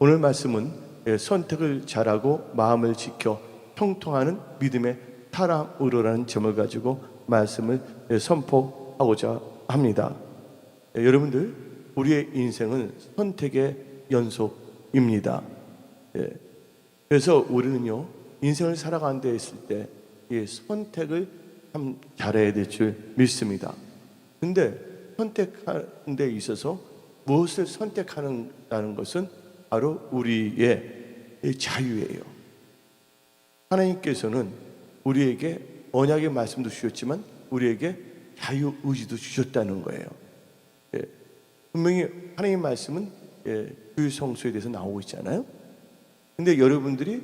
오늘 말씀은 선택을 잘하고 마음을 지켜 형통하는 믿음의 사람으로라는 점을 가지고 말씀을 선포하고자 합니다. 여러분들, 우리의 인생은 선택의 연속입니다. 그래서 우리는요, 인생을 살아가는 데 있을 때 이 선택을 참 잘해야 될 줄 믿습니다. 근데 선택하는 데 있어서 무엇을 선택하는다는 것은 바로 우리의 자유예요. 하나님께서는 우리에게 언약의 말씀도 주셨지만 우리에게 자유의지도 주셨다는 거예요. 분명히 하나님의 말씀은 자유성수에 대해서 나오고 있잖아요. 근데 여러분들이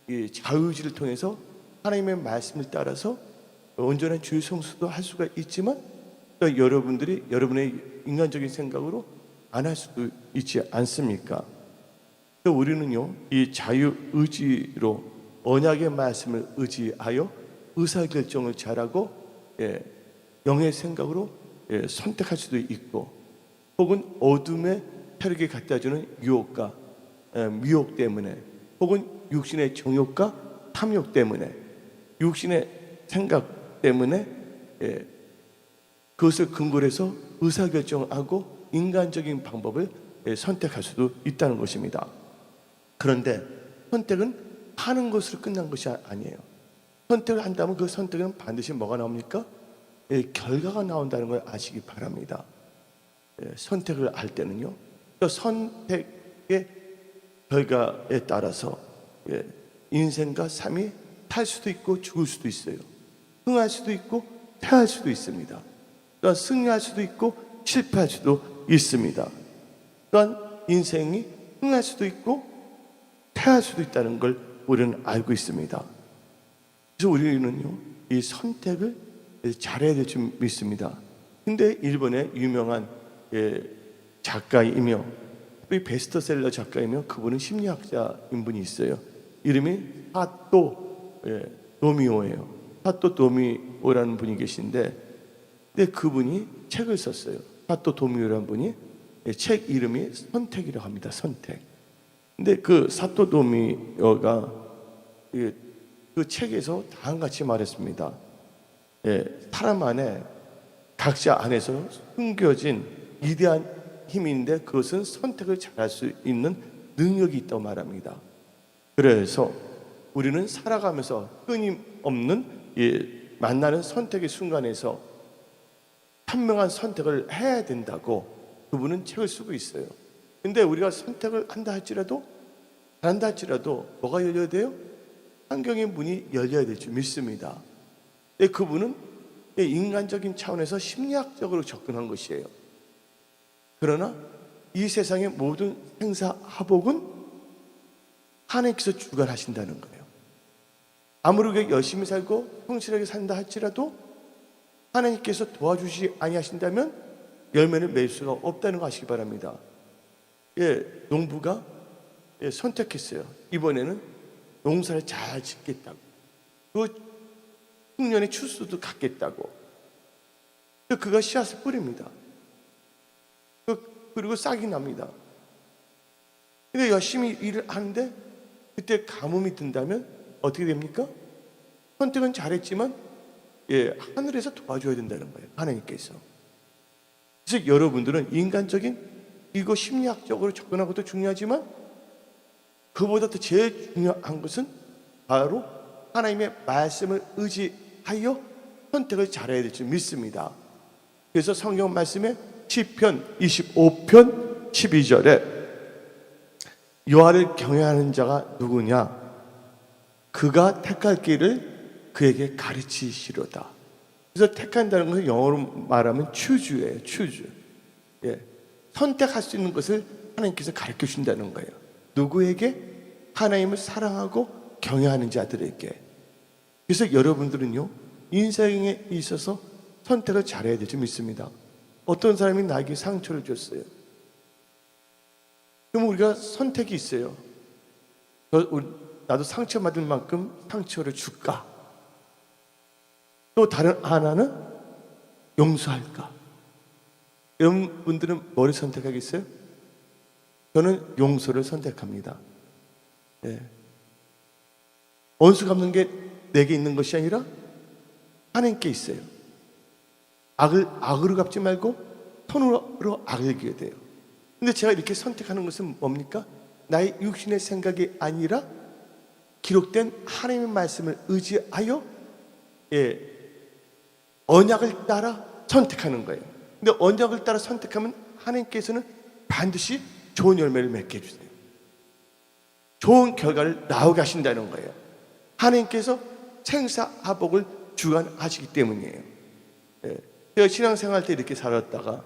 이 자유의지를 통해서 하나님의 말씀을 따라서 온전한 자유성수도 할 수가 있지만 또 여러분들이 여러분의 인간적인 생각으로 안 할 수도 있지 않습니까? 우리는요, 이 자유의지로 언약의 말씀을 의지하여 의사결정을 잘하고 영의 생각으로 선택할 수도 있고, 혹은 어둠의 혈육에 갖다주는 유혹과 미혹 때문에, 혹은 육신의 정욕과 탐욕 때문에, 육신의 생각 때문에 그것을 근거로 해서 의사결정하고 인간적인 방법을 선택할 수도 있다는 것입니다. 그런데 선택은 하는 것으로 끝난 것이 아니에요. 선택을 한다면 그 선택은 반드시 뭐가 나옵니까? 결과가 나온다는 걸 아시기 바랍니다. 선택을 할 때는요, 그 선택의 결과에 따라서 인생과 삶이 탈 수도 있고 죽을 수도 있어요. 흥할 수도 있고 패할 수도 있습니다. 또한 승리할 수도 있고 실패할 수도 있습니다. 또한 인생이 흥할 수도 있고 패할 수도 있다는 걸 우리는 알고 있습니다. 그래서 우리는요, 이 선택을 잘해야 될 줄 믿습니다. 근데 일본의 유명한 작가이며 베스트셀러 작가이며 그분은 심리학자인 분이 있어요. 이름이 사또 도미오예요. 사또 도미오라는 분이 계신데, 근데 그분이 책을 썼어요. 사또 도미오라는 분이 책 이름이 선택이라고 합니다. 선택. 근데 그 사또 도미오가 그 책에서 다음과 같이 말했습니다. 사람 안에 각자 안에서 숨겨진 위대한 힘인데 그것은 선택을 잘할 수 있는 능력이 있다고 말합니다. 그래서 우리는 살아가면서 끊임없는 만나는 선택의 순간에서 현명한 선택을 해야 된다고 그분은 책을 쓰고 있어요. 근데 우리가 선택을 한다 할지라도 잘한다 할지라도 뭐가 열려야 돼요? 환경의 문이 열려야 될 줄 믿습니다. 근데 그분은 인간적인 차원에서 심리학적으로 접근한 것이에요. 그러나 이 세상의 모든 행사하복은 하나님께서 주관하신다는 거예요. 아무리 열심히 살고 성실하게 산다 할지라도 하나님께서 도와주시 아니하신다면 열매를 맺을 수가 없다는 거 아시기 바랍니다. 농부가 선택했어요. 이번에는 농사를 잘 짓겠다고, 그 흉년의 추수도 갖겠다고. 그가 씨앗을 뿌립니다. 그리고 싹이 납니다. 근데 열심히 일을 하는데 그때 가뭄이 든다면 어떻게 됩니까? 선택은 잘했지만 하늘에서 도와줘야 된다는 거예요. 하나님께서. 그래서 여러분들은 인간적인 이거 심리학적으로 접근하는 것도 중요하지만 그보다 더 제일 중요한 것은 바로 하나님의 말씀을 의지하여 선택을 잘해야 될 줄 믿습니다. 그래서 성경 말씀에 시편 25편 12절에 여호와를 경외하는 자가 누구냐? 그가 택할 길을 그에게 가르치시로다. 그래서 택한다는 것은 영어로 말하면 choos예요. choose. 선택할 수 있는 것을 하나님께서 가르쳐 주신다는 거예요. 누구에게? 하나님을 사랑하고 경외하는 자들에게. 그래서 여러분들은요, 인생에 있어서 선택을 잘해야 될 줄 믿습니다. 어떤 사람이 나에게 상처를 줬어요. 그럼 우리가 선택이 있어요. 나도 상처받을 만큼 상처를 줄까? 또 다른 하나는 용서할까? 여러분들은 뭐를 선택하겠어요? 저는 용서를 선택합니다. 예. 원수 갚는 게 내게 있는 것이 아니라 하나님께 있어요. 악을 악으로 갚지 말고 선으로 악을 이겨야 돼요. 근데 제가 이렇게 선택하는 것은 뭡니까? 나의 육신의 생각이 아니라 기록된 하나님의 말씀을 의지하여 언약을 따라 선택하는 거예요. 근데 언약을 따라 선택하면 하나님께서는 반드시 좋은 열매를 맺게 해주세요. 좋은 결과를 나오게 하신다는 거예요. 하나님께서 생사화복을 주관하시기 때문이에요. 제가 신앙생활 때 이렇게 살았다가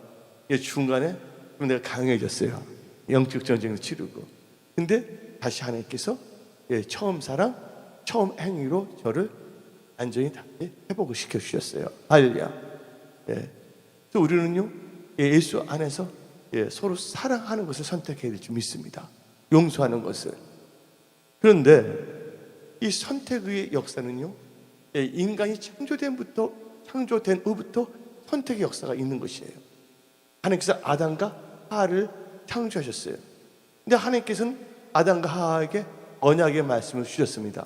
중간에 내가 강해졌어요. 영적 전쟁을 치르고. 근데 다시 하나님께서 처음 사랑, 처음 행위로 저를 완전히 다시 회복을 시켜주셨어요. 할렐루야. 그래서 우리는요, 예수 안에서 서로 사랑하는 것을 선택해야 될 줄 믿습니다. 용서하는 것을. 그런데 이 선택의 역사는요, 인간이 창조된 후부터 선택의 역사가 있는 것이에요. 하나님께서 아담과 하와를 창조하셨어요. 근데 하나님께서는 아담과 하와에게 언약의 말씀을 주셨습니다.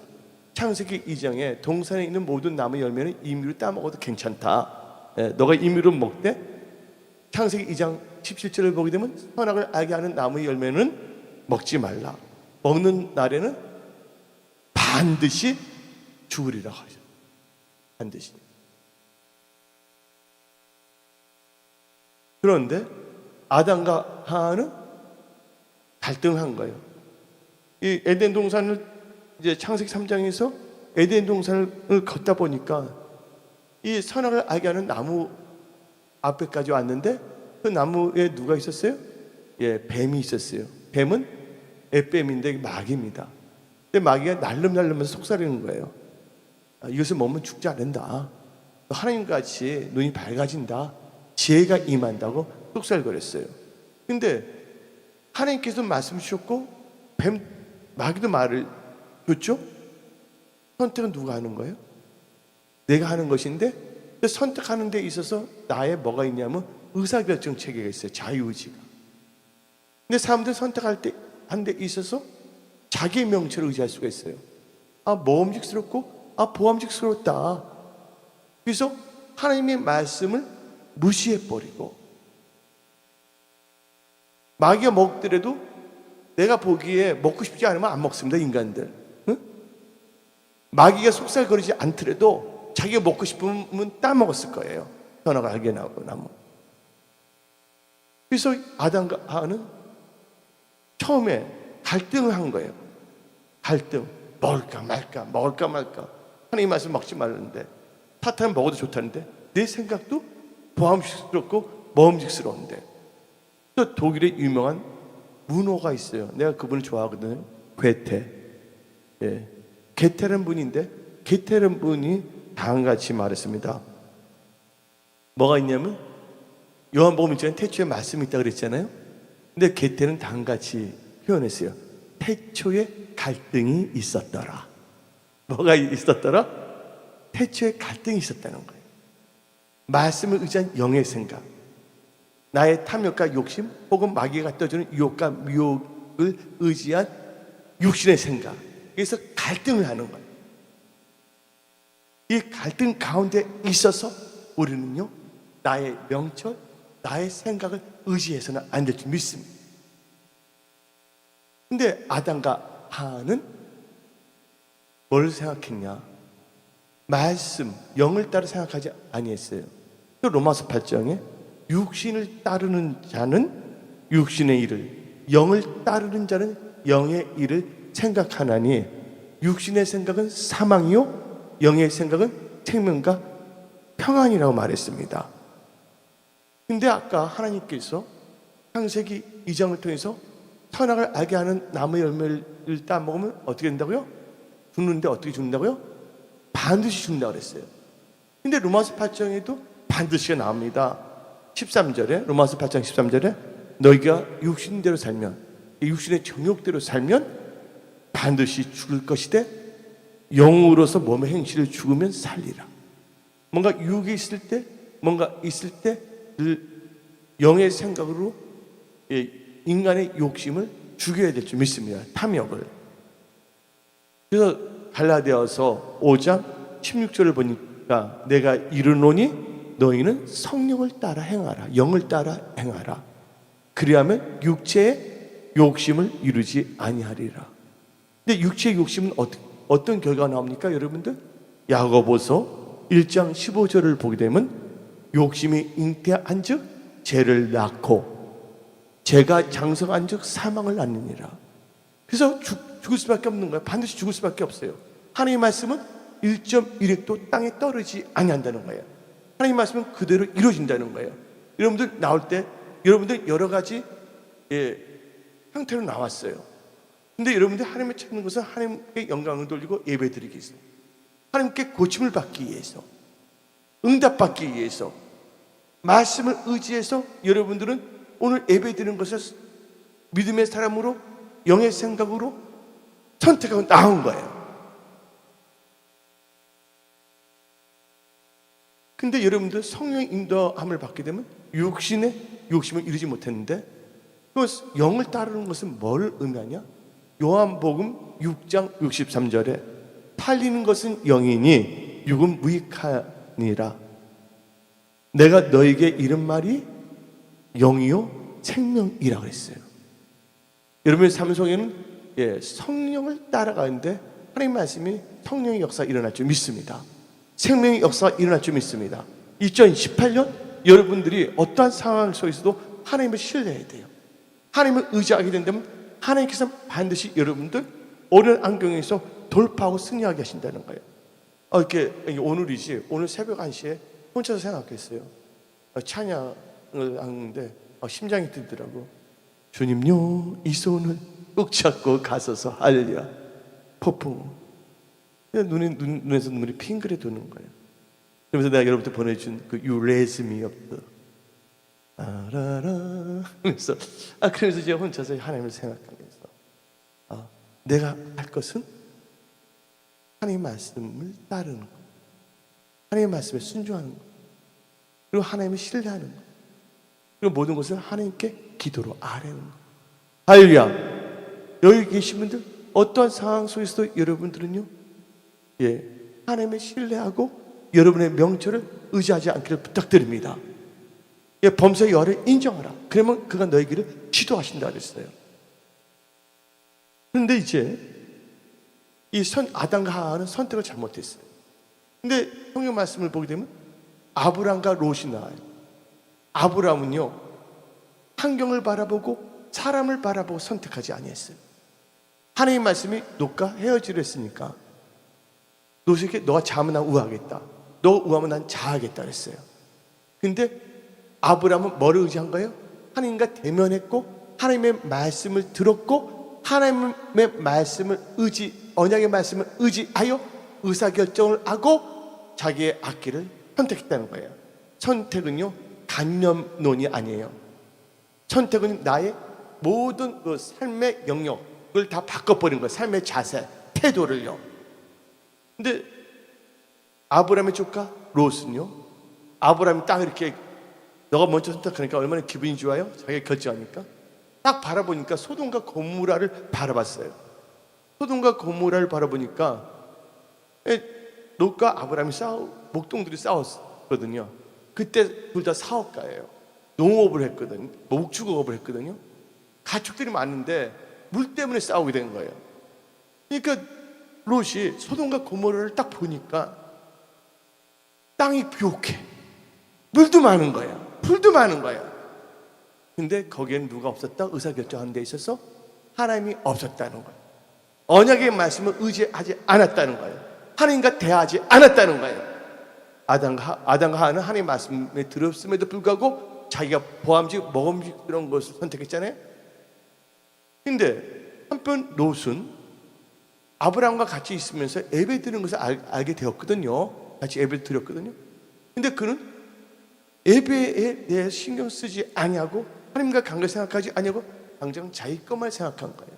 창세기 2장에 동산에 있는 모든 나무 열매는 임의로 따먹어도 괜찮다. 너가 임의로 먹되 창세기 2장 17절을 보게 되면 선악을 알게 하는 나무의 열매는 먹지 말라. 먹는 날에는 반드시 죽으리라 하셨어요. 반드시. 그런데 아담과 하와는 갈등한 거예요. 이 에덴 동산을 이제 창세기 3장에서 에덴 동산을 걷다 보니까 이 선악을 알게 하는 나무 앞에까지 왔는데 그 나무에 누가 있었어요? 뱀이 있었어요. 뱀은 뱀인데 마귀입니다. 근데 마귀가 날름날름해서 속삭이는 거예요. 이것을 먹으면 죽지 않는다. 하나님같이 눈이 밝아진다. 지혜가 임한다고 속살거렸어요. 근데 하나님께서 말씀 주셨고 마귀도 말을 줬죠. 선택은 누가 하는 거예요? 내가 하는 것인데 선택하는 데 있어서 나의 뭐가 있냐면 의사결정 체계가 있어요. 자유의지가. 근데 사람들 선택할 때 한 데 있어서 자기의 명체를 의지할 수가 있어요. 모험직스럽고 보암직스럽다. 그래서 하나님의 말씀을 무시해버리고 마귀가 먹더라도 내가 보기에 먹고 싶지 않으면 안 먹습니다. 인간들. 응? 마귀가 속살거리지 않더라도 자기가 먹고 싶으면 따먹었을 거예요. 선악을 알게 나무. 그래서 아담과 하와는 처음에 갈등을 한 거예요. 갈등. 먹을까 말까. 하나님 말씀 먹지 말는데 사탕은 먹어도 좋다는데 내 생각도 보암직스럽고 먹음직스러운데. 또 독일의 유명한 문호가 있어요. 내가 그분을 좋아하거든요. 괴테. 게테라는 분인데 게테라는 분이 다음같이 말했습니다. 뭐가 있냐면 요한복음 1장에 태초에 말씀이 있다고 그랬잖아요. 근데 게테는 다음같이 표현했어요. 태초에 갈등이 있었더라. 뭐가 있었더라? 태초에 갈등이 있었다는 거예요. 말씀을 의지한 영의 생각, 나의 탐욕과 욕심 혹은 마귀가 떠주는 유혹과 미혹을 의지한 육신의 생각, 그래서 갈등을 하는 거예요. 이 갈등 가운데 있어서 우리는요, 나의 명철, 나의 생각을 의지해서는 안 될 줄 믿습니다. 근데 아담과 하와는 뭘 생각했냐? 말씀, 영을 따라 생각하지 아니했어요. 로마서 8장에 육신을 따르는 자는 육신의 일을, 영을 따르는 자는 영의 일을 생각하나니 육신의 생각은 사망이요 영의 생각은 생명과 평안이라고 말했습니다. 근데 아까 하나님께서 창세기 2장을 통해서 선악을 알게 하는 나무 열매를 따먹으면 어떻게 된다고요? 죽는데 어떻게 죽는다고요? 반드시 죽는다고 그랬어요. 근데 로마서 8장에도 반드시가 나옵니다. 13절에 로마서 8장 13절에 너희가 육신대로 살면, 육신의 정욕대로 살면 반드시 죽을 것이되 영으로서 몸의 행실을 죽으면 살리라. 뭔가 육이 있을 때, 뭔가 있을 때 늘 영의 생각으로 인간의 욕심을 죽여야 될 줄 믿습니다. 탐욕을. 그래서 갈라디아서 5장 16절을 보니까 내가 이르노니 너희는 성령을 따라 행하라. 영을 따라 행하라. 그리하면 육체의 욕심을 이루지 아니하리라. 근데 육체의 욕심은 어떤 결과가 나옵니까, 여러분들? 야고보서 1장 15절을 보게 되면 욕심이 잉태한즉 죄를 낳고 죄가 장성한즉 사망을 낳느니라. 그래서 죽을 수밖에 없는 거예요. 반드시 죽을 수밖에 없어요. 하나님의 말씀은 1.1획도 땅에 떨어지지 아니한다는 거예요. 하나님의 말씀은 그대로 이루어진다는 거예요. 여러분들 나올 때 여러분들 여러 가지 형태로 나왔어요. 근데 여러분들 하나님을 찾는 것은 하나님께 영광을 돌리고 예배드리기 위해서, 하나님께 고침을 받기 위해서, 응답받기 위해서, 말씀을 의지해서 여러분들은 오늘 예배드리는 것을 믿음의 사람으로, 영의 생각으로 선택하고 나온 거예요. 근데 여러분들 성령의 인도함을 받게 되면 육신의 욕심을 이루지 못했는데, 그 영을 따르는 것은 뭘 의미하냐? 요한복음 6장 63절에 팔리는 것은 영이니 육은 무익하니라. 내가 너에게 이른 말이 영이요 생명이라 그랬어요. 여러분의 삶 속에는 성령을 따라가는데 하나님 말씀이 성령의 역사 일어날 줄 믿습니다. 생명의 역사 일어날 줄 믿습니다. 2018년 여러분들이 어떠한 상황 속에서도 하나님을 신뢰해야 돼요. 하나님을 의지하게 된다면 하나님께서 반드시 여러분들 어려운 안경에서 돌파하고 승리하게 하신다는 거예요. 이렇게 오늘이지, 오늘 새벽 1시에 혼자서 생각했어요. 찬양을 하는데 심장이 뛰더라고. 주님요, 이 손을 꼭 잡고 가소서. 할렐루야. 폭풍. 눈에서 눈물이 핑그레 도는 거예요. 그러면서 내가 여러분한테 보내준 그 You raise me up. 그러면서 제가 혼자서 하나님을 생각하면서 내가 할 것은 하나님의 말씀을 따르는 것, 하나님의 말씀에 순종하는 것, 그리고 하나님을 신뢰하는 것, 그리고 모든 것을 하나님께 기도로 아뢰는 것. 할렐루야. 여기 계신 분들 어떠한 상황 속에서도 여러분들은요, 하나님을 신뢰하고 여러분의 명철을 의지하지 않기를 부탁드립니다. 범사의 여를 인정하라. 그러면 그가 너의 길을 지도하신다 그랬어요. 그런데 이제 이 아담과 하와는 선택을 잘못했어요. 근데 성경 말씀을 보게 되면 아브람과 롯이 나와요. 아브람은요, 환경을 바라보고 사람을 바라보고 선택하지 아니했어요. 하나님 말씀이 롯과 헤어지려 했으니까 롯에게 너가 자면 난 우하겠다, 너 우하면 난 자하겠다 그랬어요. 근데 아브람은 뭐를 의지한 거예요? 하나님과 대면했고 하나님의 말씀을 들었고 하나님의 말씀을 언약의 말씀을 의지하여 의사결정을 하고 자기의 앞길을 선택했다는 거예요. 선택은요, 간념론이 아니에요. 선택은 나의 모든 그 삶의 영역을 다 바꿔버린 거예요. 삶의 자세, 태도를요. 근데 아브람의 조카 롯은요, 아브람이 딱 이렇게 너가 먼저 선택하니까 얼마나 기분이 좋아요? 자기가 결정하니까. 딱 바라보니까 소돔과 고모라를 바라봤어요. 소돔과 고모라를 바라보니까 롯과 아브람이 목동들이 싸웠거든요. 그때 둘 다 사업가예요. 농업을 했거든요. 목축업을 했거든요. 가축들이 많은데 물 때문에 싸우게 된 거예요. 그러니까 롯이 소돔과 고모라를 딱 보니까 땅이 비옥해. 물도 많은 거야. 풀도 많은 거야. 근데 거기에는 누가 없었다? 의사결정하는 데 있어서 하나님이 없었다는 거예요. 언약의 말씀을 의지하지 않았다는 거예요. 하나님과 대화하지 않았다는 거예요. 아담과 하와는 하나님의 말씀에 들었음에도 불구하고 자기가 보암직, 먹음직 그런 것을 선택했잖아요. 근데 한편 롯은 아브라함과 같이 있으면서 예배 드리는 것을 알게 되었거든요. 같이 예배를 드렸거든요. 근데 그는 예배에 대해 신경 쓰지 아니하고 하나님과 관계 생각하지 아니하고 당장 자기 것만 생각한 거예요.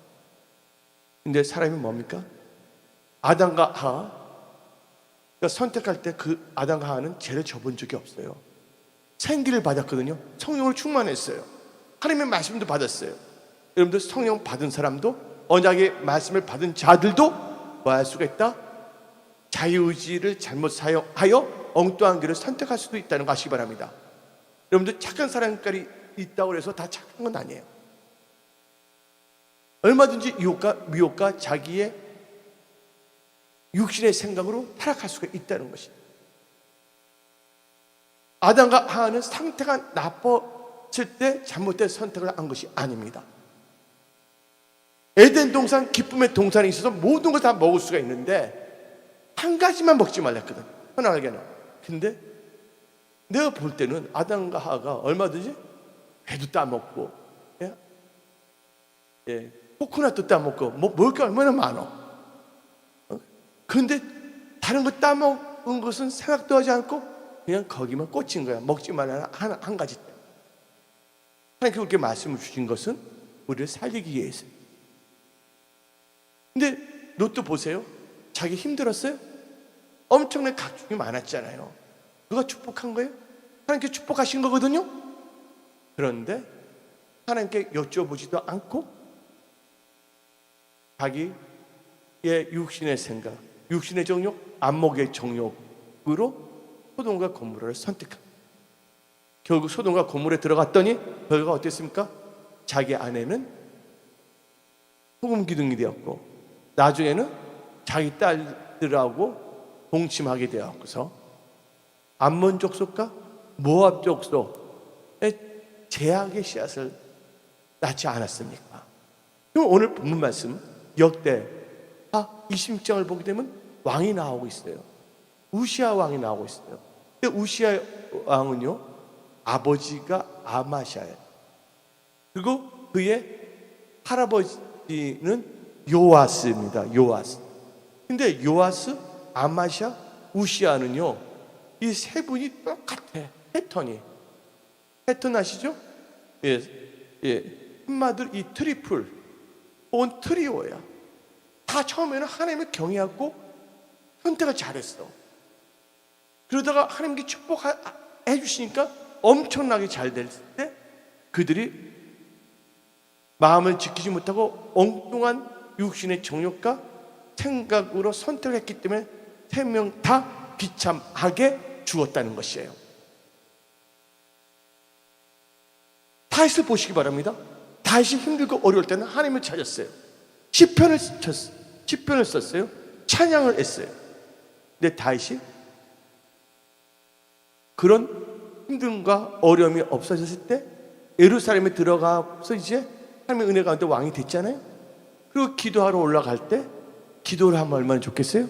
근데 사람이 뭡니까? 아담과 하와, 그러니까 선택할 때 그 아담과 하와는 죄를 져본 적이 없어요. 생기를 받았거든요. 성령을 충만했어요. 하나님의 말씀도 받았어요. 여러분들 성령 받은 사람도, 언약의 말씀을 받은 자들도 뭐 할 수가 있다? 자유의지를 잘못 사용하여 엉뚱한 길을 선택할 수도 있다는 거 아시기 바랍니다. 여러분들 착한 사람까지 있다고 해서 다 착한 건 아니에요. 얼마든지 미혹과 자기의 육신의 생각으로 타락할 수가 있다는 것이에요. 아담과 하와는 상태가 나빴을 때 잘못된 선택을 한 것이 아닙니다. 에덴 동산, 기쁨의 동산에 있어서 모든 걸 다 먹을 수가 있는데 한 가지만 먹지 말랬거든, 편하게는. 근데 내가 볼 때는 아담과 하와가 얼마든지 배도 따먹고, 코코넛도 따먹고, 먹을 게 얼마나 많아. 그런데 다른 거 따먹은 것은 생각도 하지 않고 그냥 거기만 꽂힌 거야. 먹지 말라는 한 가지 때문에. 하나님께 그렇게 말씀을 주신 것은 우리를 살리기 위해서. 근데 롯도 보세요. 자기 힘들었어요? 엄청나게 각종이 많았잖아요. 누가 축복한 거예요? 하나님께 축복하신 거거든요. 그런데 하나님께 여쭤보지도 않고 자기의 육신의 생각, 육신의 정욕, 안목의 정욕으로 소돔과 고모라를 선택합니다. 결국 소돔과 고모라에 들어갔더니 결과가 어땠습니까? 자기 아내는 소금 기둥이 되었고, 나중에는 자기 딸들하고 동침하게 되었고서 암몬 족속과 모압 족속의 제약의 씨앗을 낳지 않았습니까? 그럼 오늘 본문 말씀 역대 26장을 보게 되면 왕이 나오고 있어요. 우시아 왕이 나오고 있어요. 근데 우시아 왕은요, 아버지가 아마샤예요. 그리고 그의 할아버지는 요아스입니다. 요아스. 근데 요아스, 아마샤, 우시아는요, 이 세 분이 똑같아. 패턴 아시죠? 한마디로 이 트리플 혹은 트리오야. 다 처음에는 하나님을 경외하고 선택을 잘했어. 그러다가 하나님께 축복해 주시니까 엄청나게 잘 될 때 그들이 마음을 지키지 못하고 엉뚱한 육신의 정욕과 생각으로 선택을 했기 때문에 세 명 다 비참하게 죽었다는 것이에요. 다윗을 보시기 바랍니다. 다윗이 힘들고 어려울 때는 하나님을 찾았어요. 시편을 썼어요. 찬양을 했어요. 근데 다윗이 그런 힘듦과 어려움이 없어졌을 때 예루살렘에 들어가서 이제 하나님의 은혜 가운데 왕이 됐잖아요. 그리고 기도하러 올라갈 때 기도를 하면 얼마나 좋겠어요?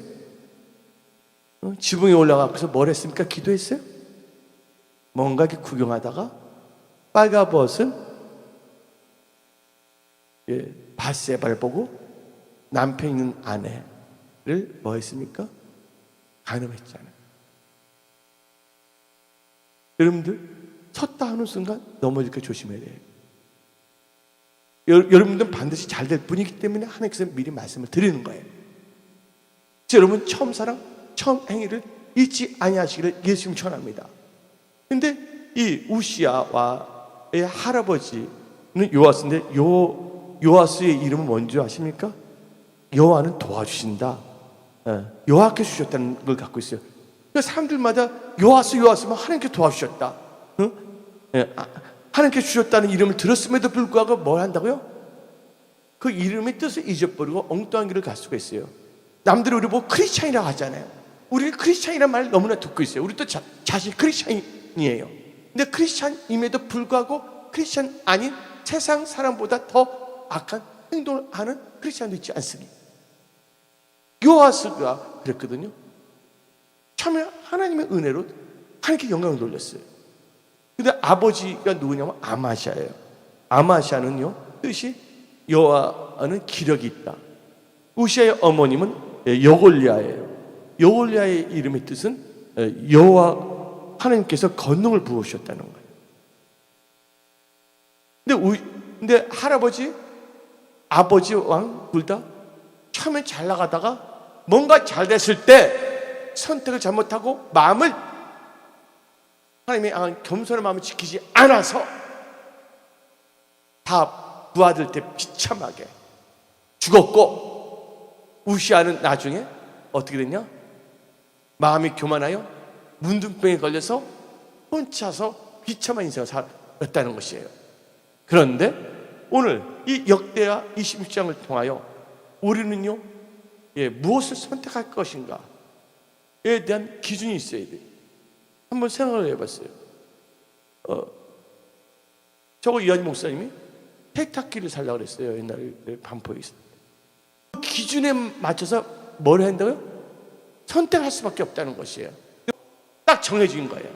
지붕에 올라가서 뭘 했습니까? 기도했어요? 뭔가 이렇게 구경하다가 빨가벗은 밧세바를 보고 남편 있는 아내를 뭐 했습니까? 간음했잖아요. 여러분들 섰다 하는 순간 넘어질까 조심해야 돼요. 여러분들은 반드시 잘 될 분이기 때문에 하나님께서 미리 말씀을 드리는 거예요. 여러분 처음 사랑, 처음 행위를 잊지 아니하시기를 예수님 전합니다. 근데 이 우시아와의 할아버지는 요아스인데 요아스의 이름은 뭔지 아십니까? 여호와는 도와주신다. 여호와께 주셨다는 걸 갖고 있어요. 그러니까 사람들마다 요아스만 하나님께 도와주셨다. 하나님께 주셨다는 이름을 들었음에도 불구하고 뭘 한다고요? 그 이름의 뜻을 잊어버리고 엉뚱한 길을 갈 수가 있어요. 남들이 우리 보고 크리스찬이라고 하잖아요. 우리는 크리스찬이라는 말을 너무나 듣고 있어요. 우리도 자신 크리스찬이에요. 근데 크리스찬임에도 불구하고 크리스찬 아닌 세상 사람보다 더 악한 행동을 하는 크리스찬도 있지 않습니까? 요아스가 그랬거든요. 처음에 하나님의 은혜로 하나님께 영광을 돌렸어요. 근데 아버지가 누구냐면 아마샤예요. 아마샤는요, 뜻이 여호와는 기력이 있다. 우시아의 어머님은 여골리아예요. 여골리아의 이름의 뜻은 여호와 하나님께서 권능을 부으셨다는 거예요. 근데 할아버지, 아버지 왕 둘 다 처음에 잘 나가다가 뭔가 잘 됐을 때 선택을 잘못하고 마음을 하나님의 겸손한 마음을 지키지 않아서 다 두 아들 때 비참하게 죽었고, 우시아는 나중에 어떻게 됐냐? 마음이 교만하여 문둥병에 걸려서 혼자서 비참한 인생을 살았다는 것이에요. 그런데 오늘 이 역대하 26장을 통하여 우리는요, 무엇을 선택할 것인가에 대한 기준이 있어야 돼요. 한번 생각을 해봤어요. 저거 이한희 목사님이 세탁기를 살려고 그랬어요. 옛날에 반포에 있을 때. 그 기준에 맞춰서 뭘 한다고요? 선택할 수밖에 없다는 것이에요. 딱 정해진 거예요.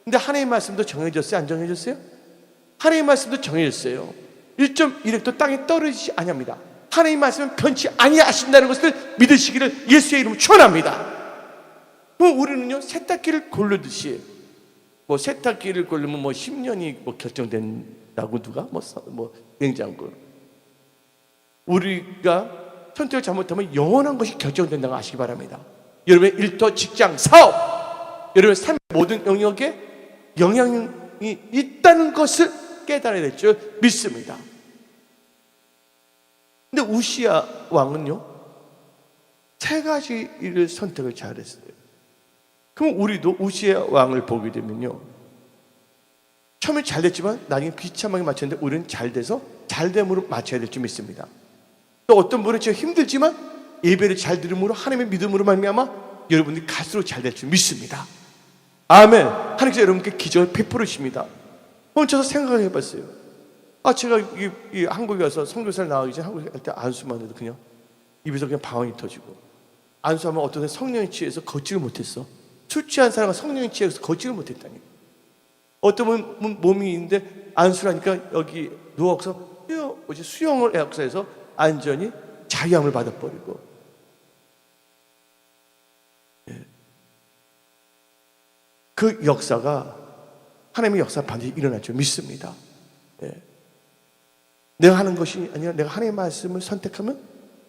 근데 하나님의 말씀도 정해졌어요? 안 정해졌어요? 하나님의 말씀도 정해졌어요. 1.1획도 땅에 떨어지지 아니합니다. 하나님의 말씀은 변치 아니하신다는 것을 믿으시기를 예수의 이름으로 축원합니다. 그럼 우리는요, 세탁기를 고르듯이, 뭐 세탁기를 고르면 뭐 10년이 뭐 결정된다고 누가 냉장고, 우리가 선택을 잘못하면 영원한 것이 결정된다고 아시기 바랍니다. 여러분의 일터, 직장, 사업, 여러분의 삶의 모든 영역에 영향이 있다는 것을 깨달아야 될 줄 믿습니다. 근데 우시아 왕은요, 세 가지를 선택을 잘했어요. 그럼 우리도 우시아 왕을 보게 되면요, 처음에 잘 됐지만 나중에 비참하게 맞췄는데 우리는 잘 돼서 잘됨으로 맞춰야 될 줄 믿습니다. 또 어떤 분은 진짜 힘들지만 예배를 잘 들음으로 하나님의 믿음으로 말미암아 여러분들이 갈수록 잘 될 줄 믿습니다. 아멘. 하나님께서 여러분께 기적을 베풀으십니다. 혼자서 생각을 해봤어요. 제가 이 한국에 가서 선교사를 나가기 전에 한국에 갈 때 안수만 해도 그냥 입에서 그냥 방언이 터지고, 안수하면 어떤 사람 성령에 취해서 걷지를 못했어. 술 취한 사람은 성령에 취해서 걷지를 못했다니. 어떤 분 몸이 있는데 안수를 하니까 여기 누워서 수영을 해서 안전히 자유함을 받아버리고. 그 역사가, 하나님의 역사가 반드시 일어날 줄 믿습니다. 내가 하는 것이 아니라 내가 하나님의 말씀을 선택하면,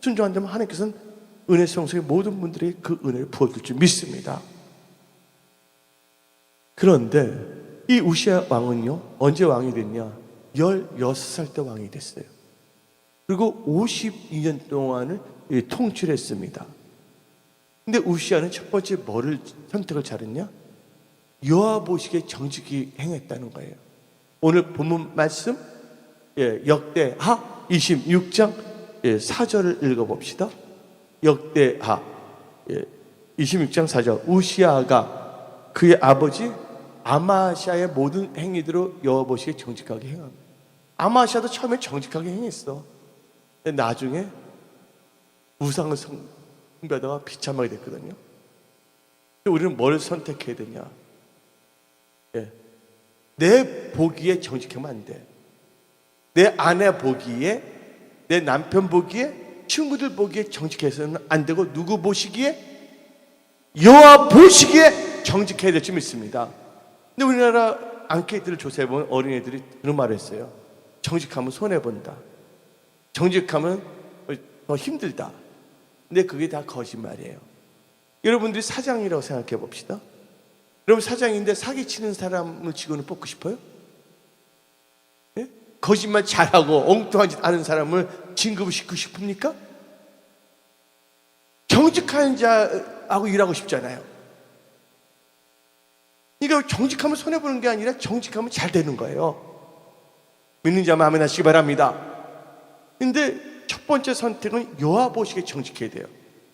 순종한다면 하나님께서는 은혜 성소의 모든 분들에게 그 은혜를 부어줄 줄 믿습니다. 그런데 이 우시아 왕은요, 언제 왕이 됐냐? 16살 때 왕이 됐어요. 그리고 52년 동안을 통치했습니다. 근데 우시아는 첫 번째 뭐를 선택을 잘했냐? 여호와 보시기에 정직히 행했다는 거예요. 오늘 본문 말씀, 역대하 26장 4절을 읽어봅시다. 역대하 26장 4절. 우시아가 그의 아버지 아마시아의 모든 행위대로 여호와 보시기에 정직하게 행합니다. 아마시아도 처음에 정직하게 행했어. 근데 나중에 우상을 숭배하다가 비참하게 됐거든요. 우리는 뭘 선택해야 되냐? 내 보기에 정직하면 안 돼. 내 아내 보기에, 내 남편 보기에, 친구들 보기에 정직해서는 안 되고, 누구 보시기에? 여호와 보시기에 정직해야 될 줄 믿습니다. 근데 우리나라 앙케이트를 조사해보면 어린애들이 그런 말을 했어요. 정직하면 손해본다. 정직하면 더 힘들다. 근데 그게 다 거짓말이에요. 여러분들이 사장이라고 생각해 봅시다. 여러분 사장인데 사기치는 사람을 직원을 뽑고 싶어요? 예? 거짓말 잘하고 엉뚱한 짓 하는 사람을 진급을 시키고 싶습니까? 정직한 자하고 일하고 싶잖아요. 그러니까 정직하면 손해보는 게 아니라 정직하면 잘 되는 거예요. 믿는 자만 아멘 하시기 바랍니다. 근데 첫 번째 선택은 여호와 보시기에 정직해야 돼요.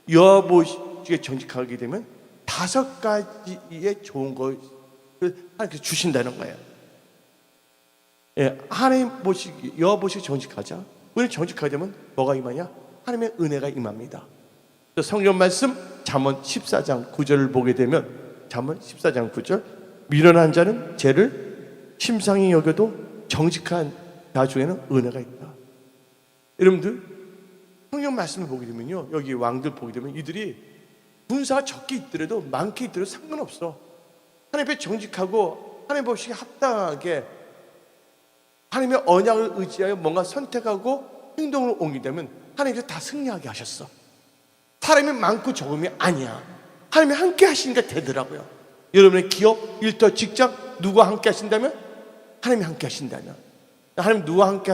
여호와 보시기에 정직하게 되면 5가지의 좋은 것을 하나님께서 주신다는 거예요. 하나님 보시기, 여호와 보시기에 정직하자. 우리는 정직하게 되면 뭐가 임하냐? 하나님의 은혜가 임합니다. 성경 말씀 잠언 14장 9절을 보게 되면, 잠언 14장 9절, 미련한 자는 죄를 심상히 여겨도 정직한 자 중에는 은혜가 있다. 여러분들 성경 말씀을 보게 되면요, 여기 왕들 보게 되면 이들이 군사가 적게 있더라도 많게 있더라도 상관없어. 하나님 앞에 정직하고 하나님 보시기에 합당하게 하나님의 언약을 의지하여 뭔가 선택하고 행동으로 옮기려면 하나님께서 다 승리하게 하셨어. 사람이 많고 적음이 아니야. 하나님이 함께 하시니까 되더라고요. 여러분의 기업, 일터, 직장 누구와 함께 하신다면? 하나님이 함께 하신다면. 하나님 누구와 함께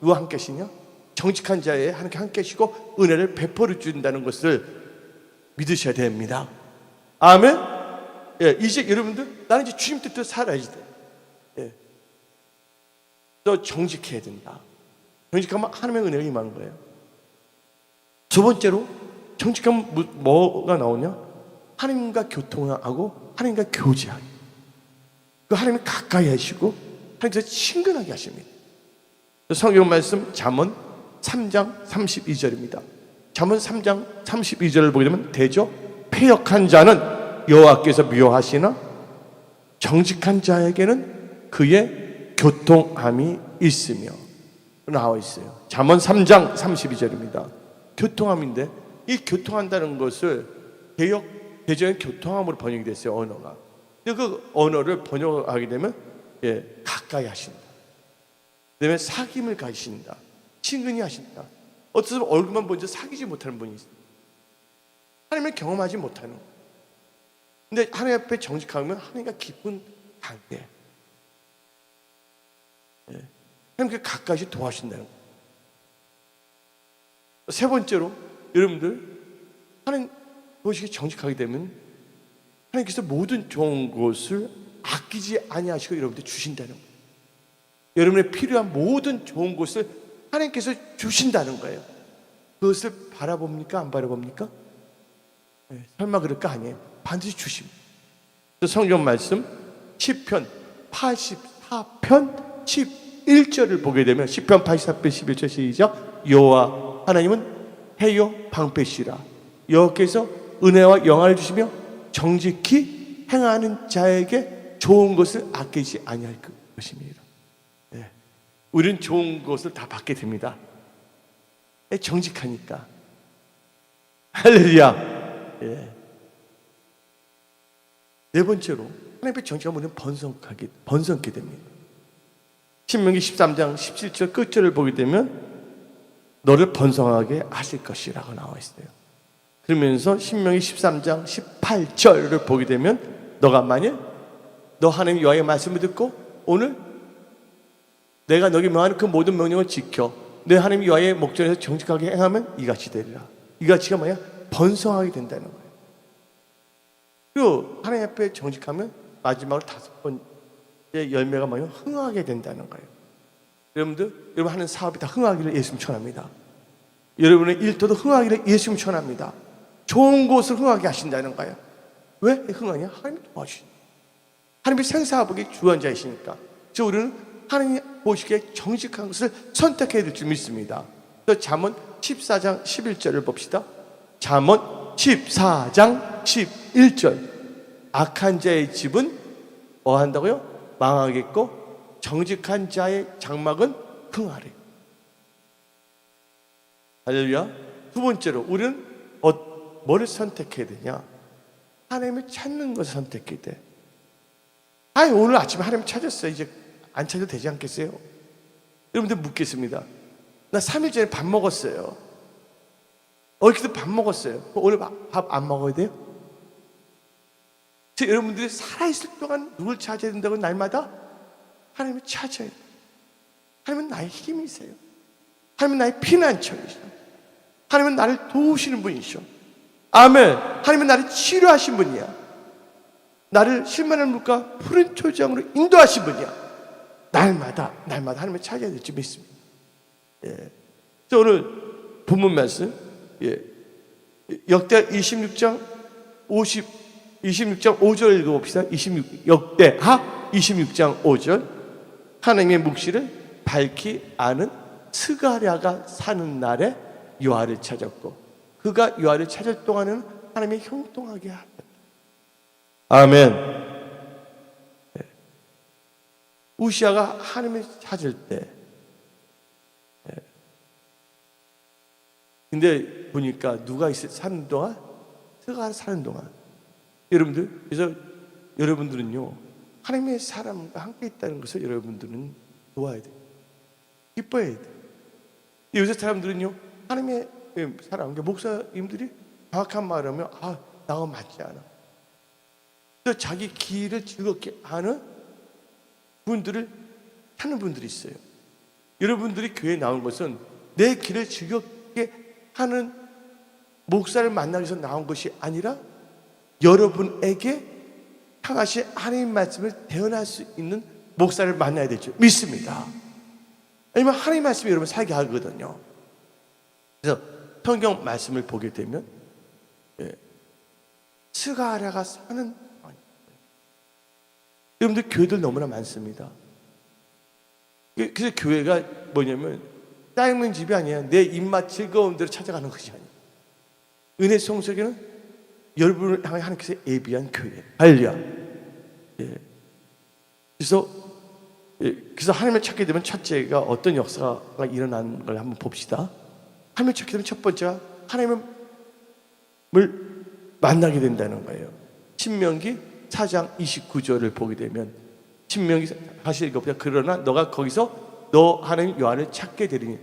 누가 함께 하시냐? 정직한 자에 하나님께 함께 하시고 은혜를 베풀어 준다는 것을 믿으셔야 됩니다. 아멘. 예, 이제 여러분들 나는 이제 주님 뜻대로 살아야지 돼. 예. 너 정직해야 된다. 정직하면 하나님의 은혜가 임하는 거예요. 두 번째로 정직하면 뭐가 나오냐? 하나님과 교통하고 하나님과 교제하기. 그 하나님을 가까이 하시고 하나님께서 친근하게 하십니다. 성경 말씀 잠언 3장 32절입니다. 잠언 3장 32절을 보게 되면 되죠. 패역한 자는 여호와께서 미워하시나 정직한 자에게는 그의 교통함이 있으며 나와 있어요. 잠언 3장 32절입니다. 교통함인데 이 교통한다는 것을 대전의 교통함으로 번역이 됐어요. 언어가. 근데 그 언어를 번역하게 되면 가까이 하신다. 그다음에 사귐을 가지신다. 친근히 하신다. 어떤 사람은 얼굴만 보지 사귀지 못하는 분이 있어요. 하나님을 경험하지 못하는. 근데 하나님 앞에 정직하면 하나님과 깊은 관계. 하나님께 가까이 도와주신다는 거예요. 세 번째로 여러분들 하나님 보시기에 정직하게 되면 하나님께서 모든 좋은 것을 아끼지 아니하시고 여러분들 주신다는 거예요. 여러분의 필요한 모든 좋은 것을 하나님께서 주신다는 거예요. 그것을 바라봅니까? 안 바라봅니까? 설마 그럴까? 아니에요. 반드시 주십니다. 성경 말씀 시편 84편 11절을 보게 되면 시편 84편 11절 시작. 여호와 하나님은 해요 방패시라. 여호와께서 은혜와 영화를 주시며 정직히 행하는 자에게 좋은 것을 아끼지 아니할 것입니다. 우리는 좋은 것을 다 받게 됩니다. 정직하니까. 할렐루야. 네 번째로 하나님 앞에 정직하면 우리는 번성케 됩니다. 신명기 13장 17절 끝절을 보게 되면 너를 번성하게 하실 것이라고 나와 있어요. 그러면서 신명기 13장 18절을 보게 되면 너가 만일 너 하나님 여호와의 말씀을 듣고 오늘 내가 너에게 명하는 그 모든 명령을 지켜 내 하나님 여호와의 목전에서 정직하게 행하면 이같이 되리라. 이같이가 뭐야? 번성하게 된다는 거예요. 그리고 하나님 앞에 정직하면 마지막으로 5번째 열매가 뭐예요? 흥하게 된다는 거예요. 여러분 하는 사업이 다 흥하기를 예수님 축원합니다. 여러분의 일터도 흥하기를 예수님 축원합니다. 좋은 곳을 흥하게 하신다는 거예요. 왜 흥하냐? 하나님이 도와주시니. 하나님이 생사화복의 주관자이시니까. 그래서 우리는 하나님 보시기에 정직한 것을 선택해야 될 줄 믿습니다. 그래서 잠언 14장 11절을 봅시다. 잠언 14장 11절. 악한 자의 집은 뭐 한다고요? 망하겠고 정직한 자의 장막은 흥하리. 할렐루야. 두 번째로 우리는 뭐를 선택해야 되냐? 하나님을 찾는 것을 선택해야 돼. 오늘 아침에 하나님 찾았어요. 이제 안 찾아도 되지 않겠어요? 여러분들 묻겠습니다. 나 3일 전에 밥 먹었어요. 엊그제도 밥 먹었어요. 오늘 밥 안 먹어야 돼요? 여러분들이 살아있을 동안 누굴 찾아야 된다고 날마다 하나님을 찾아야 돼요. 하나님은 나의 힘이세요. 하나님은 나의 피난처이시오. 하나님은 나를 도우시는 분이시오. 아멘. 하나님은 나를 치료하신 분이야. 나를 실만한 물과 푸른 초장으로 인도하신 분이야. 날마다 하나님을 찾아야 될 줄 믿습니다. 그래서 오늘 본문 말씀 역대 26장 5절 읽어봅시다. 역대하 26장 5절. 하나님의 묵시를 밝히 아는 스가랴가 사는 날에 요아를 찾았고 그가 요아를 찾을 동안은 하나님이 형통하게 하였다. 아멘. 우시아가 하나님을 찾을 때 근데 보니까 누가 사는 동안 스가랴 사는 동안 여러분들 그래서 여러분들은요 하나님의 사람과 함께 있다는 것을 여러분들은 좋아해야 돼요. 기뻐해야 돼요. 요새 사람들은요 하나님의 사람 목사님들이 정확한 말을 하면 나와 맞지 않아. 그래서 자기 길을 즐겁게 하는 분들을 찾는 분들이 있어요. 여러분들이 교회에 나온 것은 내 길을 즐겁게 하는 목사를 만나기 위해서 나온 것이 아니라 여러분에게 향하신 하나님 말씀을 대언할 수 있는 목사를 만나야 될 줄 믿습니다. 아니면 하나님 말씀이 여러분 살게 하거든요. 그래서 성경 말씀을 보게 되면 스가랴가 사는, 여러분들 교회들 너무나 많습니다. 그래서 교회가 뭐냐면 짜장면 집이 아니에요. 내 입맛 즐거운 대로 찾아가는 것이 아니에요. 은혜 성소교는 여러분을 향해 하나님께서 예비한 교회. 할렐루야. 그래서 하나님을 찾게 되면 첫째가 어떤 역사가 일어나는 걸 한번 봅시다. 하나님을 찾게 되면 첫 번째가 하나님을 만나게 된다는 거예요. 신명기 4장 29절을 보게 되면, 신명기 다시 읽어보자. 그러나 너가 거기서 너 하나님 여호와를 찾게 되리니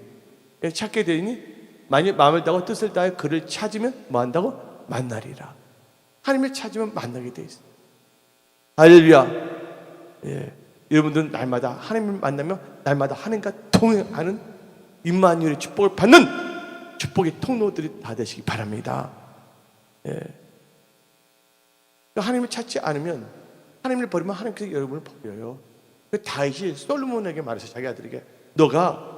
만일 마음을 다하고 뜻을 다해 그를 찾으면 뭐 한다고? 만나리라. 하나님을 찾으면 만나게 돼 있어요. 할렐루야. 여러분들은 날마다 하나님을 만나면 날마다 하나님과 통행하는 임마누엘의 축복을 받는 축복의 통로들이 다 되시기 바랍니다. 하나님을 찾지 않으면, 하나님을 버리면 하나님께서 여러분을 버려요. 다윗이 솔로몬에게 말해서 자기 아들에게, 너가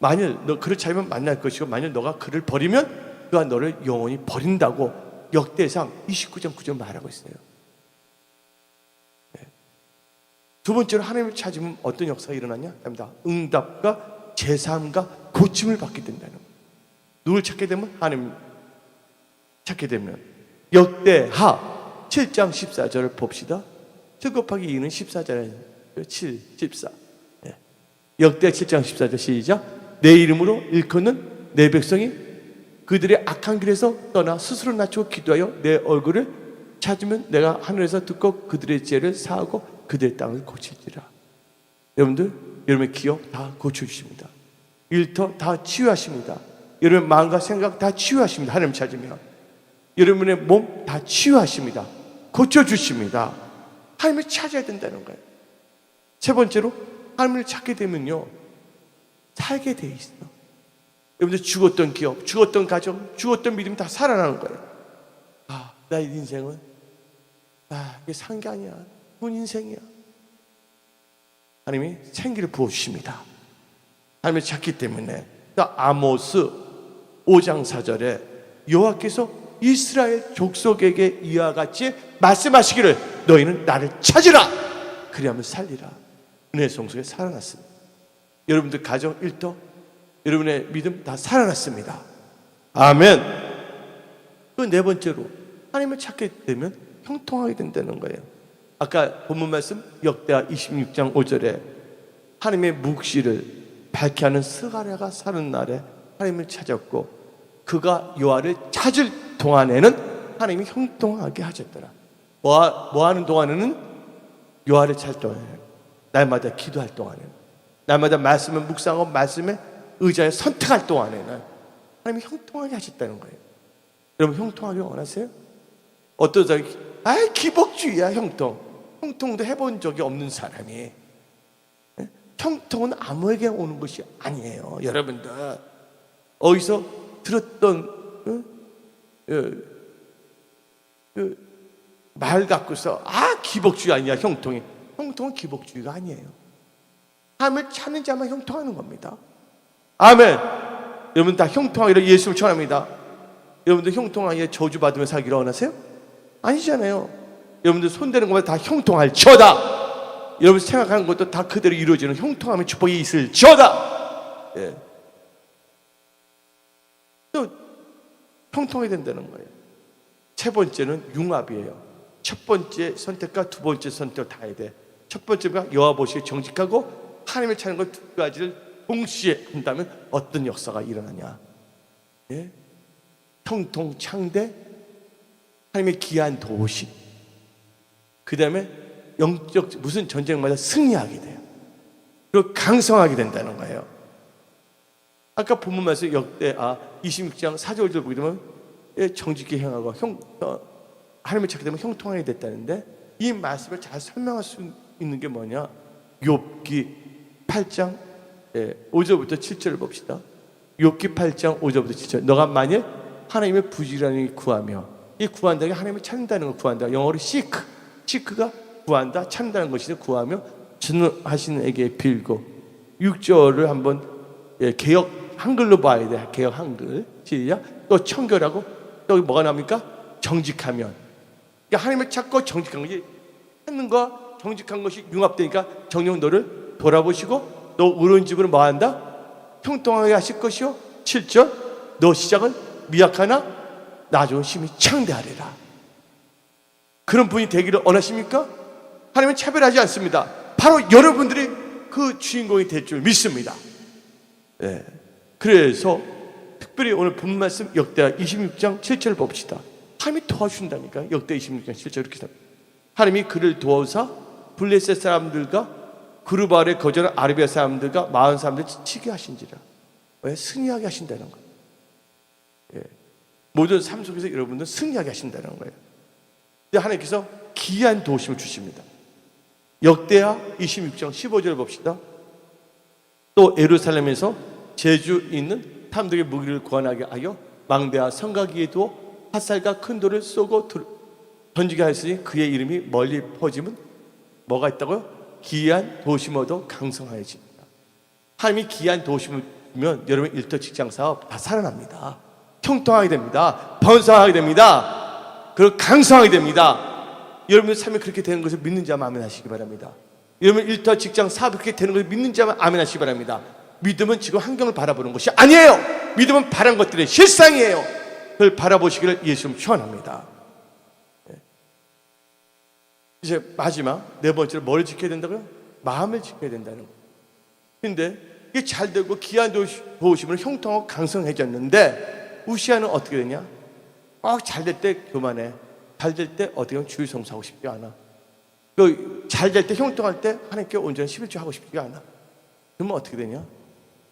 만일 너 그를 찾으면 만날 것이고 만일 너가 그를 버리면 그가 너를 영원히 버린다고 역대상 29장 9절 말하고 있어요. 두 번째로 하나님을 찾으면 어떤 역사가 일어나냐? 응답과 제사함과 고침을 받게 된다는 거예요. 누굴 찾게 되면? 하나님 찾게 되면. 역대하 7장 14절을 봅시다. 7 곱하기 2는 14절이에요. 7, 14. 역대 7장 14절 시작. 내 이름으로 일컫는 내 백성이 그들의 악한 길에서 떠나 스스로 낮추고 기도하여 내 얼굴을 찾으면 내가 하늘에서 듣고 그들의 죄를 사하고 그들의 땅을 고칠지라. 여러분들, 여러분의 기억 다 고쳐주십니다. 일터 다 치유하십니다. 여러분의 마음과 생각 다 치유하십니다. 하나님 찾으면 여러분의 몸 다 치유하십니다. 고쳐주십니다. 하나님을 찾아야 된다는 거예요. 세 번째로 하나님을 찾게 되면요, 살게 돼 있어. 여러분들 죽었던 기업, 죽었던 가정, 죽었던 믿음이 다 살아나는 거예요. 나의 인생은 이게 산 게 아니야. 본 인생이야. 하나님이 생기를 부어주십니다. 하나님을 찾기 때문에. 아모스 5장 4절에 여호와께서 이스라엘 족속에게 이와 같이 말씀하시기를 너희는 나를 찾으라. 그리하면 살리라. 은혜의 성소에 살아났습니다. 여러분들 가정 일터, 여러분의 믿음 다 살아났습니다. 아멘. 그 네 번째로 하나님을 찾게 되면 형통하게 된다는 거예요. 아까 본문 말씀 역대하 26장 5절에 하나님의 묵시를 밝게 하는 스가랴가 사는 날에 하나님을 찾았고 그가 여호와를 찾을 동안에는 하나님이 형통하게 하셨더라. 뭐 하는 동안에는? 여호와를 찾을 동안에는, 날마다 기도할 동안에는, 날마다 말씀을 묵상하고 말씀에 의자에 선택할 동안에는 하나님이 형통하게 하셨다는 거예요. 여러분 형통하게 원하세요? 어떤 사람이 기복주의야 형통도 해본 적이 없는 사람이. 형통은 아무에게 오는 것이 아니에요. 여러분들 어디서 들었던 말 갖고서 기복주의 아니야. 형통은 기복주의가 아니에요. 하나님을 찾는 자만 형통하는 겁니다. 아멘. 여러분 다 형통하기를 예수를 전합니다. 여러분들 형통하게 저주받으며 살기를 원하세요? 아니잖아요. 여러분들 손대는 것마다 다 형통할지어다. 여러분 생각하는 것도 다 그대로 이루어지는 형통함의 축복이 있을지어다. 또 형통해야 된다는 거예요. 세 번째는 융합이에요. 첫 번째 선택과 두 번째 선택을 다 해야 돼. 첫 번째가 여호와 보시기에 정직하고 하나님을 찾는 것 두 가지를 동시에 한다면 어떤 역사가 일어나냐? 형통 창대, 하나님의 귀한 도우심. 그 다음에 영적 무슨 전쟁마다 승리하게 돼요. 그리고 강성하게 된다는 거예요. 아까 본문 말씀 역대 26장 4절도 보게 되면 정직히 행하고 하나님을 찾게 되면 형통하게 됐다는데, 이 말씀을 잘 설명할 수 있는 게 뭐냐? 욥기 8장 5절부터 7절을 봅시다. 욥기 8장 5절부터 7절. 너가 만일 하나님의 부지런히 구하며, 이 구한다는 게 하나님을 찾는다는 걸 구한다. 영어로 seek가 구한다, 찾는다는 것이죠. 구하며 전능하시는 에게 빌고. 6절을 한번 개역 한글로 봐야 돼. 개역 한글. 시작. 또 청결하고, 또 뭐가 나옵니까? 정직하면. 그러니까 하나님을 찾고 정직한 것이, 찾는 거 정직한 것이 융합되니까 정녕 너를 돌아보시고 너 의로운 집으로 뭐 한다? 형통하게 하실 것이요. 7절. 너 시작은 미약하나 나 좋은 심히 창대하리라. 그런 분이 되기를 원하십니까? 하나님은 차별하지 않습니다. 바로 여러분들이 그 주인공이 될 줄 믿습니다. 그래서 특별히 오늘 본 말씀 역대하 26장 7절을 봅시다. 하나님이 도와준다니까. 역대 26장 7절 이렇게 삽니다. 하나님이 그를 도와사 블레셋 사람들과 그룹 아래 거절한 아르비아 사람들과 마흔 사람들 치게 하신지라. 왜? 승리하게 하신다는 거예요. 모든 삶 속에서 여러분들 승리하게 하신다는 거예요. 근데 하나님께서 귀한 도우심을 주십니다. 역대하 26장 15절을 봅시다. 또 예루살렘에서 제주 있는 탐독의 무기를 구원하게 하여 망대와 성곽 위에 두어 핫살과 큰 돌을 쏘고 던지게 하였으니 그의 이름이 멀리 퍼지면 뭐가 있다고요? 기이한 도심어도 강성하여집니다. 하나님이 기이한 도심을 주면 여러분 일터 직장 사업 다 살아납니다. 형통하게 됩니다. 번성하게 됩니다. 그리고 강성하게 됩니다. 여러분의 삶이 그렇게 되는 것을 믿는 자만 아멘 하시기 바랍니다. 여러분 일터 직장 사업이 그렇게 되는 것을 믿는 자만 아멘 하시기 바랍니다. 믿음은 지금 환경을 바라보는 것이 아니에요. 믿음은 바란 것들의 실상이에요. 그걸 바라보시기를 예수님 축원합니다. 이제 마지막 네 번째로 뭘 지켜야 된다고요? 마음을 지켜야 된다는 거예요. 근데 이게 잘 되고 귀한 도우심으로 형통하고 강성해졌는데 우시아는 어떻게 되냐? 잘 될 때 교만해. 잘 될 때 어떻게 보면 주의 성사하고 싶지 않아. 잘 될 때 형통할 때 하나님께 온전히 11조 하고 싶지 않아. 그러면 어떻게 되냐?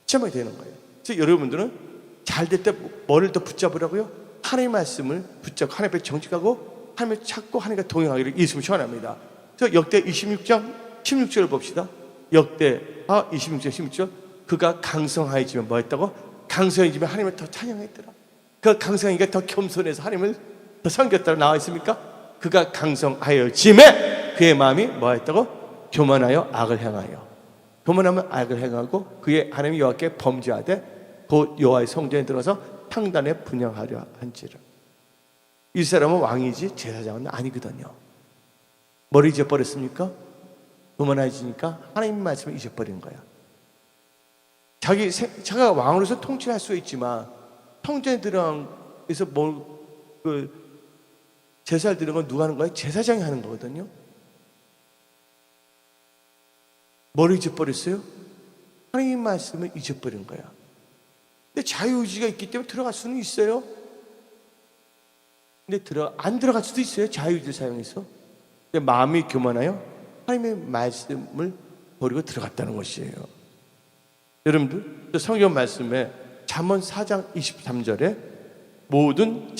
시험하게 되는 거예요. 그래서 여러분들은 잘 될 때 뭐를 더 붙잡으라고요? 하나님의 말씀을 붙잡고 하나님 앞에 정직하고 하나님을 찾고 하나님과 동행하기를 예수님을 축원합니다. 그래서 역대 26장 16절을 봅시다. 역대하 26장 16절. 그가 강성하여지면 뭐 했다고? 강성해지면 하나님을 더 찬양했더라. 그가 강성하니까 더 겸손해서 하나님을 더 섬겼다고 나와 있습니까? 그가 강성하여짐에 그의 마음이 뭐 했다고? 교만하여 악을 행하여. 교만하면 악을 행하고 그의 하나님 여호와께 범죄하되 곧 여호와의 성전에 들어서 평단에 분향하려 한지라. 이 사람은 왕이지 제사장은 아니거든요. 뭘 잊어버렸습니까? 교만해지니까 하나님 말씀을 잊어버린 거야. 자기가 왕으로서 통치할 수 있지만 성전에 들어가서 제사를 드리는 건 누가 하는 거예요? 제사장이 하는 거거든요. 뭘 잊어버렸어요? 하나님 말씀을 잊어버린 거야. 근데 자유의지가 있기 때문에 들어갈 수는 있어요. 근데 안 들어갈 수도 있어요. 자유의지를 사용해서. 근데 마음이 교만하여 하나님의 말씀을 버리고 들어갔다는 것이에요. 여러분들 성경 말씀에 잠언 4장 23절에 모든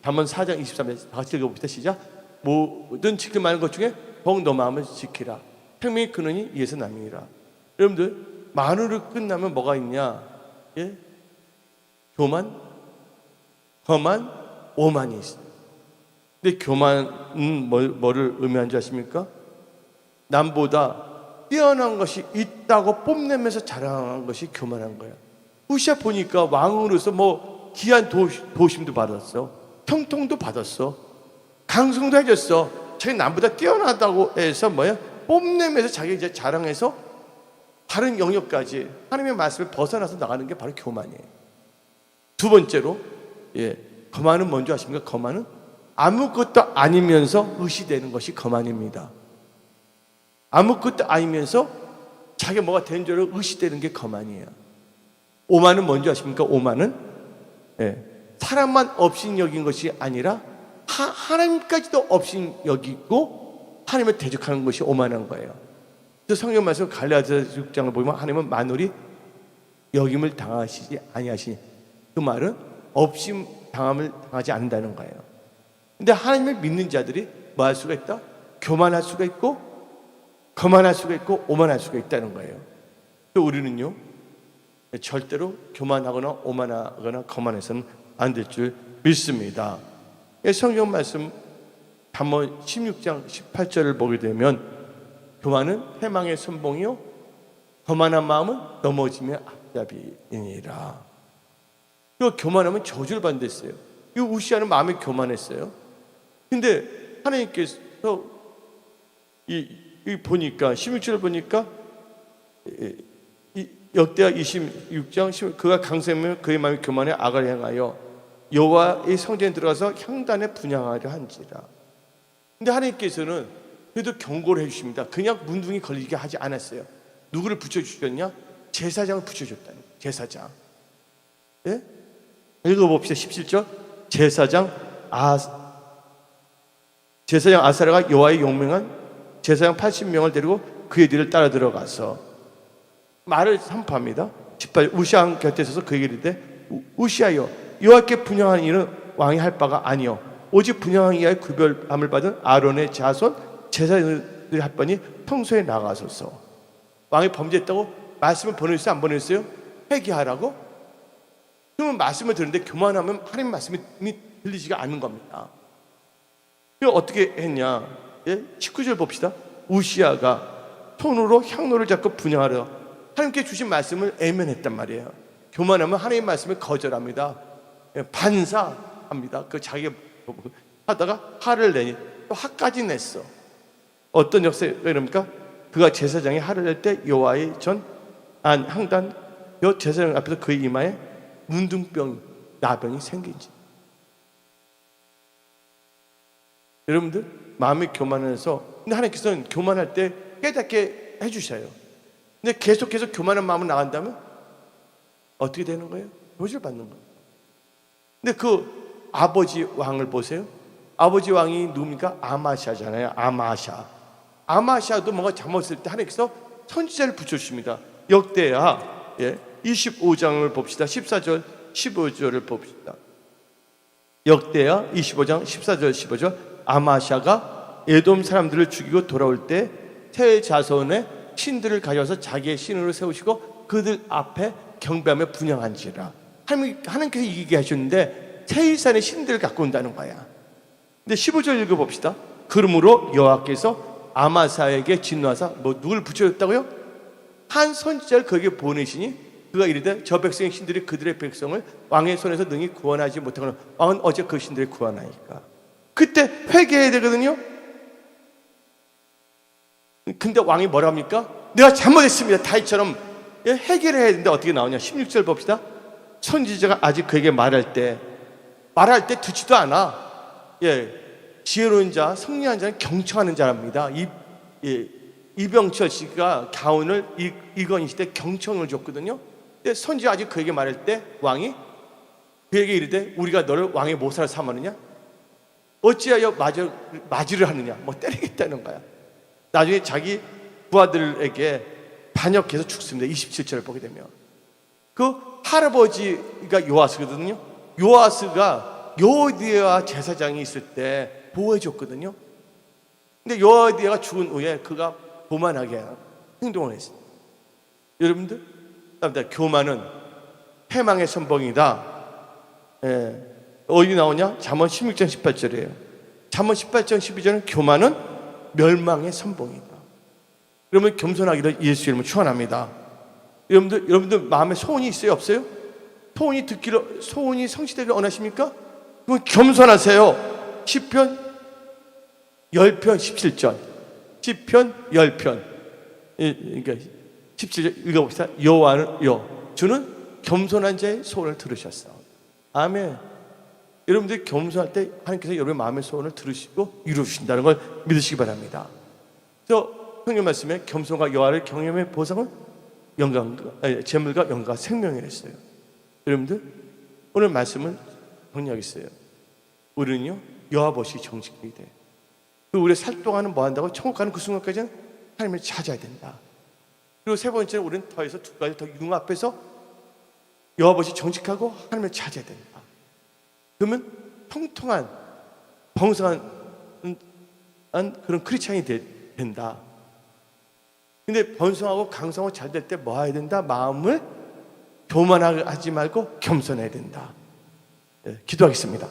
잠언 4장 23절에 다 같이 읽어봅시다. 시작. 모든 지킬 만한 것 중에 더욱 너 마음을 지키라. 생명이 근원이 이에서 남이니라. 여러분들 만으로 끝나면 뭐가 있냐? 교만, 거만, 오만이 있어요. 근데 교만은 뭐를 의미하는 줄 아십니까? 남보다 뛰어난 것이 있다고 뽐내면서 자랑한 것이 교만한 거야. 우시아 보니까 왕으로서 귀한 도심도 받았어. 형통도 받았어. 강성도 해줬어. 자기 남보다 뛰어나다고 해서 뽐내면서 자기 이제 자랑해서 다른 영역까지 하나님의 말씀을 벗어나서 나가는 게 바로 교만이에요. 두 번째로, 거만은 뭔지 아십니까? 거만은 아무것도 아니면서 의시되는 것이 거만입니다. 아무것도 아니면서 자기가 뭐가 된 줄을 의시되는 게 거만이에요. 오만은 뭔지 아십니까? 오만은 사람만 없인 여긴 것이 아니라 하나님까지도 없인 여기고 하나님을 대적하는 것이 오만한 거예요. 그래서 성경 말씀 갈라디아 6장을 보면 하나님은 만월이 여김을 당하시지 아니하시니, 그 말은 없임 당함을 당하지 않는다는 거예요. 근데 하나님을 믿는 자들이 뭐 할 수가 있다? 교만할 수가 있고 거만할 수가 있고 오만할 수가 있다는 거예요. 또 우리는요, 절대로 교만하거나 오만하거나 거만해서는 안 될 줄 믿습니다. 성경 말씀 잠언 16장 18절을 보게 되면 교만은 패망의 선봉이요 거만한 마음은 넘어짐의 앞잡이니라. 이 교만하면 저주를 받는댔어요. 이 우시아는 마음이 교만했어요. 근데 하나님께서 이 보니까 16절을 보니까 역대하 26장 그가 강세하며 그의 마음이 교만해 악을 행하여 여호와의 성전에 들어가서 향단에 분향하려 한지라. 근데 하나님께서는 그래도 경고를 해주십니다. 그냥 문둥이 걸리게 하지 않았어요. 누구를 붙여주셨냐? 제사장을 붙여줬다는 거예요. 제사장. 예? 읽어봅시다. 17절. 제사장 아사랴가 여호와의 용맹한 제사장 80명을 데리고 그의 뒤를 따라 들어가서 말을 선포합니다. 18절. 우시아 곁에 서서 그에게 이르되 우시아여 여호와께 분향하는 일은 왕이 할 바가 아니요 오직 분향하기 위하여 구별함을 받은 아론의 자손 제사장들이 할 바니 평소에 나가소서. 왕이 범죄했다고 말씀을 보내주세요? 안 보내주세요? 회개하라고? 그러면 말씀을 듣는데 교만하면 하나님 말씀이 들리지가 않는 겁니다. 그래서 어떻게 했냐? 19절 봅시다. 우시아가 손으로 향로를 잡고 분향하려 하나님께 주신 말씀을 애면했단 말이에요. 교만하면 하나님 말씀을 거절합니다. 반사합니다. 그 자기가 하다가 화를 내니 또 화까지 냈어. 어떤 역사가 이럽니까? 그가 제사장이 화를 낼 때 여호와의 전 향단 여 제사장 앞에서 그의 이마에 문둥병 나병이 생긴지. 여러분들 마음이 교만해서 근데 하나님께서는 교만할 때 깨닫게 해주셔요. 근데 계속해서 교만한 마음으로 나간다면 어떻게 되는 거예요? 저주를 받는 거예요. 근데 그 아버지 왕을 보세요. 아버지 왕이 누굽니까? 아마샤잖아요. 아마샤도 뭔가 잘못했을 때 하나님께서 선지자를 붙여주십니다. 역대하 25장을 봅시다. 14절 15절을 봅시다. 역대하 25장 14절 15절. 아마샤가 에돔 사람들을 죽이고 돌아올 때 세 자손의 신들을 가져와서 자기의 신으로 세우시고 그들 앞에 경배하며 분향한지라. 하나님께서 이기게 하셨는데 세일산의 신들을 갖고 온다는 거야. 근데 15절 읽어봅시다. 그러므로 여호와께서 아마사에게 진노하사 누굴 붙여줬다고요? 한 선지자를 거기에 보내시니 그가 이르되 저 백성의 신들이 그들의 백성을 왕의 손에서 능히 구원하지 못하거나 왕은 어째 그 신들을 구원하니까. 그때 회개해야 되거든요. 근데 왕이 뭐라 합니까? 내가 잘못했습니다. 다윗처럼 회개를 해야 되는데 어떻게 나오냐? 16절 봅시다. 선지자가 아직 그에게 말할 때 듣지도 않아. 지혜로운 자, 성리한 자는 경청하는 자랍니다. 이병철 씨가 가훈을 이건희 시대 경청을 줬거든요. 근데 선지자 아직 그에게 말할 때 왕이 그에게 이르되 우리가 너를 왕의 모사로 삼았느냐? 어찌하여 맞이를 하느냐? 때리겠다는 거야. 나중에 자기 부하들에게 반역해서 죽습니다. 27절을 보게 되면 그 할아버지가 요아스거든요. 요아스가 여호디아 제사장이 있을 때 보호해줬거든요. 근데 여호디아가 죽은 후에 그가 교만하게 행동을 했어요. 여러분들, 교만은 패망의 선봉이다. 어디 나오냐? 잠언 16장 18절이에요. 잠언 18장 12절은 교만은 멸망의 선봉이다. 그러면 겸손하기를 예수 이름으로 축원합니다. 여러분들 마음에 소원이 있어요, 없어요? 소원이 성취되기를 원하십니까? 그럼 겸손하세요. 시편 10편 17절. 시편 10편. 그러니까 17절 읽어봅시다. 주는 겸손한 자의 소원을 들으셨어. 아멘. 여러분들이 겸손할 때 하나님께서 여러분의 마음의 소원을 들으시고 이루신다는 걸 믿으시기 바랍니다. 그래서 성경 말씀에 겸손과 여호와를 경외함의 보상은 재물과 영광과 생명이라 했어요. 여러분들 오늘 말씀은 정리하겠어요. 우리는요 여호와 보시기 정직해야 돼. 그리고 우리가 살 동안은 뭐 한다고? 천국 가는 그 순간까지는 하나님을 찾아야 된다. 그리고 세 번째는 우리는 더해서 두 가지 더 융합해서 여호와 보시기 정직하고 하나님을 찾아야 된다. 그러면 통통한 풍성한 그런 크리스찬이 된다. 근데 번성하고 강성하고 잘 될 때 뭐 해야 된다? 마음을 교만하지 말고 겸손해야 된다. 기도하겠습니다.